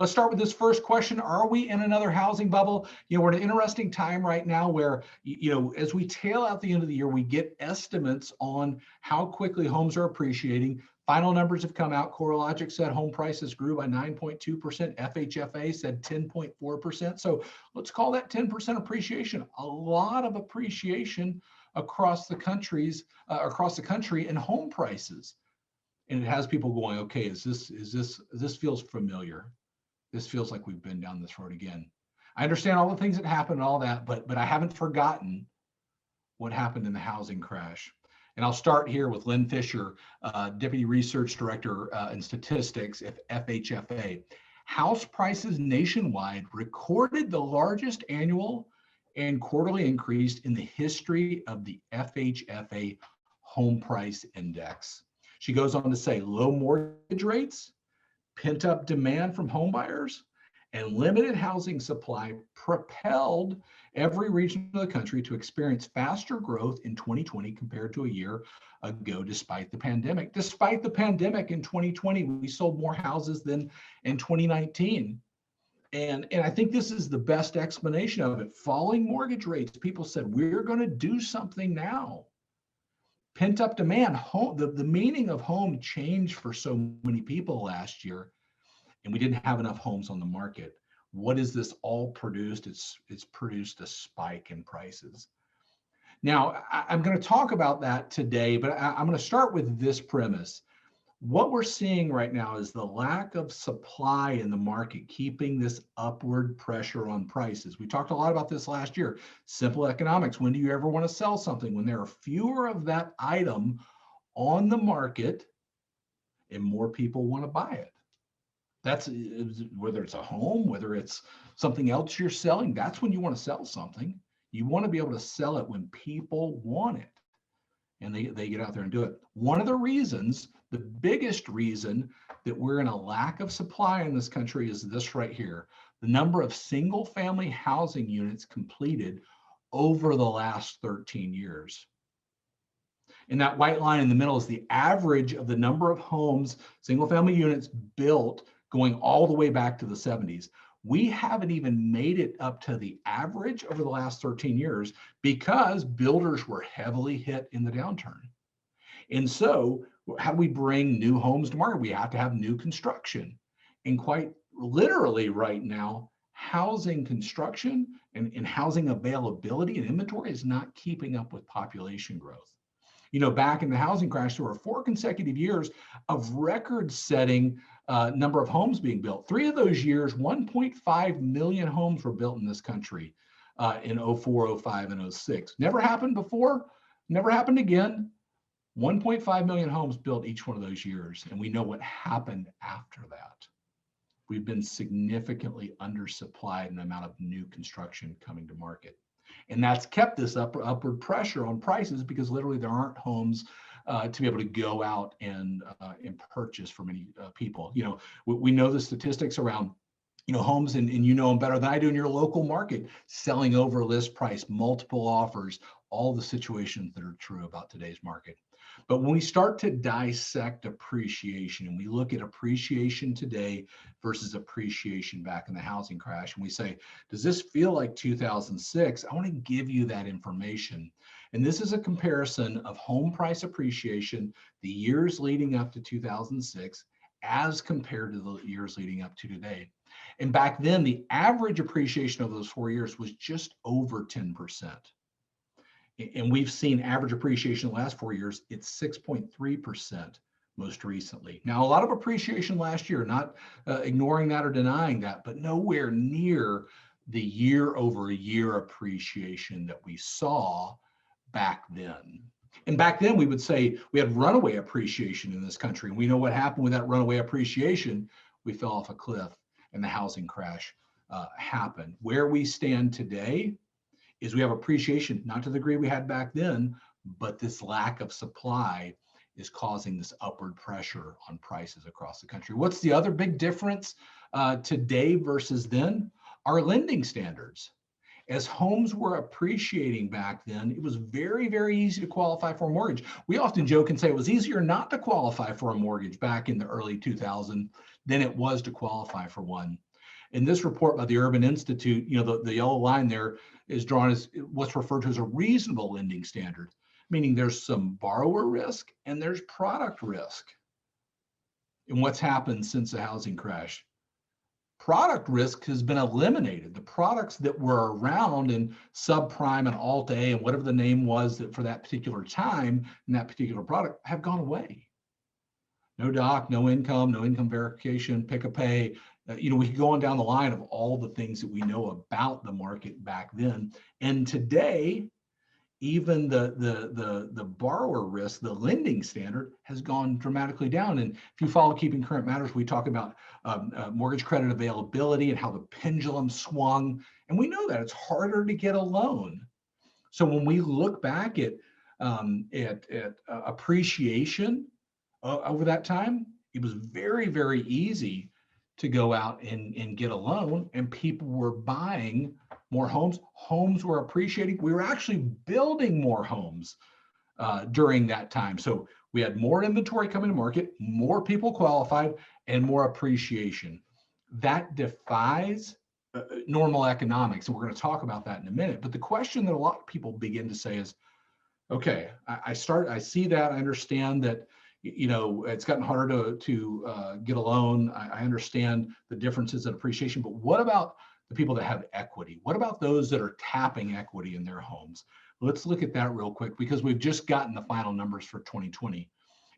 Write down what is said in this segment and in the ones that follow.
Let's start with this first question. Are we in another housing bubble? We're in an interesting time right now where, as we tail out the end of the year, we get estimates on how quickly homes are appreciating. Final numbers have come out. CoreLogic said home prices grew by 9.2%. FHFA said 10.4%. So let's call that 10% appreciation. A lot of appreciation across the country in home prices. And it has people going, okay, this feels familiar. This feels like we've been down this road again. I understand all the things that happened and all that, but I haven't forgotten what happened in the housing crash. And I'll start here with Lynn Fisher, Deputy Research Director in Statistics at FHFA. House prices nationwide recorded the largest annual and quarterly increase in the history of the FHFA Home Price Index. She goes on to say low mortgage rates, pent-up demand from home buyers, and limited housing supply propelled every region of the country to experience faster growth in 2020 compared to a year ago, despite the pandemic. Despite the pandemic in 2020, we sold more houses than in 2019. And I think this is the best explanation of it. Falling mortgage rates, people said, we're going to do something now. Pent-up demand, the meaning of home changed for so many people last year, and we didn't have enough homes on the market. What is this all produced? It's produced a spike in prices. Now, I'm going to talk about that today, but I'm going to start with this premise. What we're seeing right now is the lack of supply in the market, keeping this upward pressure on prices. We talked a lot about this last year. Simple economics. When do you ever want to sell something? When there are fewer of that item on the market and more people want to buy it. That's whether it's a home, whether it's something else you're selling, that's when you want to sell something. You want to be able to sell it when people want it. And they get out there and do it. One of the reasons, the biggest reason that we're in a lack of supply in this country is this right here. The number of single family housing units completed over the last 13 years. And that white line in the middle is the average of the number of homes, single family units built going all the way back to the 70s. We haven't even made it up to the average over the last 13 years because builders were heavily hit in the downturn. And so how do we bring new homes to market? We have to have new construction. And quite literally right now, housing construction and housing availability and inventory is not keeping up with population growth. Back in the housing crash, there were 4 consecutive years of record-setting number of homes being built. 3 of those years, 1.5 million homes were built in this country in 04, 05, and 06. Never happened before, never happened again. 1.5 million homes built each one of those years, and we know what happened after that. We've been significantly undersupplied in the amount of new construction coming to market. And that's kept this upward pressure on prices because literally there aren't homes to be able to go out and purchase for many people. We know the statistics around homes, and you know them better than I do in your local market, selling over list price, multiple offers, all the situations that are true about today's market. But when we start to dissect appreciation and we look at appreciation today versus appreciation back in the housing crash, and we say, does this feel like 2006? I want to give you that information. And this is a comparison of home price appreciation, the years leading up to 2006, as compared to the years leading up to today. And back then, the average appreciation of those 4 years was just over 10%. And we've seen average appreciation in the last 4 years, it's 6.3% most recently. Now, a lot of appreciation last year, not ignoring that or denying that, but nowhere near the year over year appreciation that we saw back then. And back then we would say we had runaway appreciation in this country. And we know what happened with that runaway appreciation. We fell off a cliff and the housing crash happened. Where we stand today is we have appreciation, not to the degree we had back then, but this lack of supply is causing this upward pressure on prices across the country. What's the other big difference today versus then? Our lending standards. As homes were appreciating back then, it was very, very easy to qualify for a mortgage. We often joke and say it was easier not to qualify for a mortgage back in the early 2000s than it was to qualify for one. In this report by the Urban Institute, the yellow line there is drawn as what's referred to as a reasonable lending standard, meaning there's some borrower risk and there's product risk. And what's happened since the housing crash? Product risk has been eliminated. The products that were around in subprime and Alt-A and whatever the name was that for that particular time and that particular product have gone away. No doc, no income verification, pick a pay. We could go on down the line of all the things that we know about the market back then. And today, even the borrower risk, the lending standard has gone dramatically down. And if you follow Keeping Current Matters, we talk about mortgage credit availability and how the pendulum swung. And we know that it's harder to get a loan. So when we look back at appreciation over that time, it was very, very easy to go out and get a loan, and people were buying more homes. Homes were appreciating. We were actually building more homes during that time. So we had more inventory coming to market, more people qualified, and more appreciation. That defies normal economics, and we're going to talk about that in a minute. But the question that a lot of people begin to say is, okay, I see that, I understand that it's gotten harder to get a loan. I understand the differences in appreciation, but what about the people that have equity? What about those that are tapping equity in their homes? Let's look at that real quick because we've just gotten the final numbers for 2020.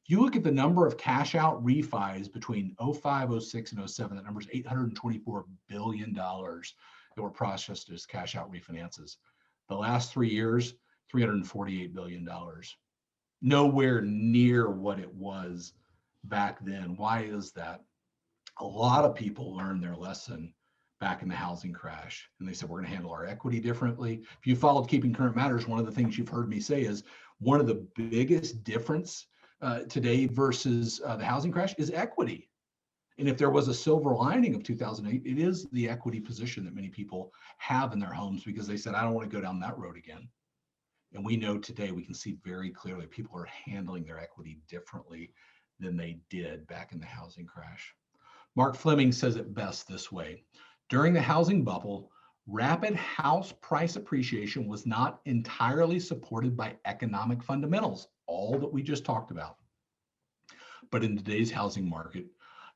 If you look at the number of cash out refis between 05, 06, and 07, that number is $824 billion that were processed as cash out refinances. The last 3 years, $348 billion. Nowhere near what it was back then. Why is that? A lot of people learned their lesson back in the housing crash, and they said, we're going to handle our equity differently. If you followed Keeping Current Matters, one of the things you've heard me say is one of the biggest difference today versus the housing crash is equity. And if there was a silver lining of 2008, it is the equity position that many people have in their homes because they said, I don't want to go down that road again. And we know today, we can see very clearly people are handling their equity differently than they did back in the housing crash. Mark Fleming says it best this way. During the housing bubble, rapid house price appreciation was not entirely supported by economic fundamentals, all that we just talked about. But in today's housing market,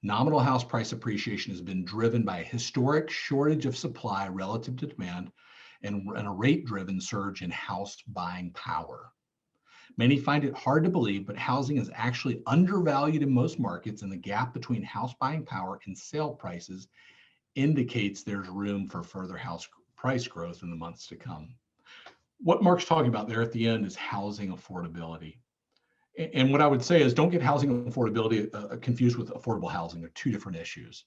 nominal house price appreciation has been driven by a historic shortage of supply relative to demand and a rate-driven surge in house buying power. Many find it hard to believe, but housing is actually undervalued in most markets, and the gap between house buying power and sale prices indicates there's room for further house price growth in the months to come. What Mark's talking about there at the end is housing affordability. And what I would say is don't get housing affordability confused with affordable housing. They're two different issues.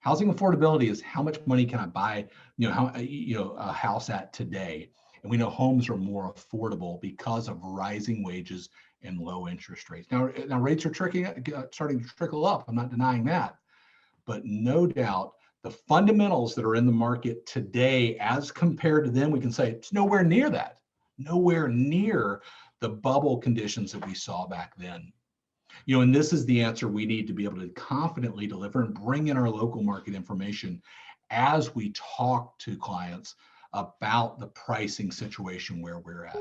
Housing affordability is how much money can I buy, a house at today. And we know homes are more affordable because of rising wages and low interest rates. Now rates are starting to trickle up. I'm not denying that. But no doubt, the fundamentals that are in the market today as compared to then, we can say it's nowhere near that, nowhere near the bubble conditions that we saw back then. And this is the answer we need to be able to confidently deliver and bring in our local market information as we talk to clients about the pricing situation where we're at.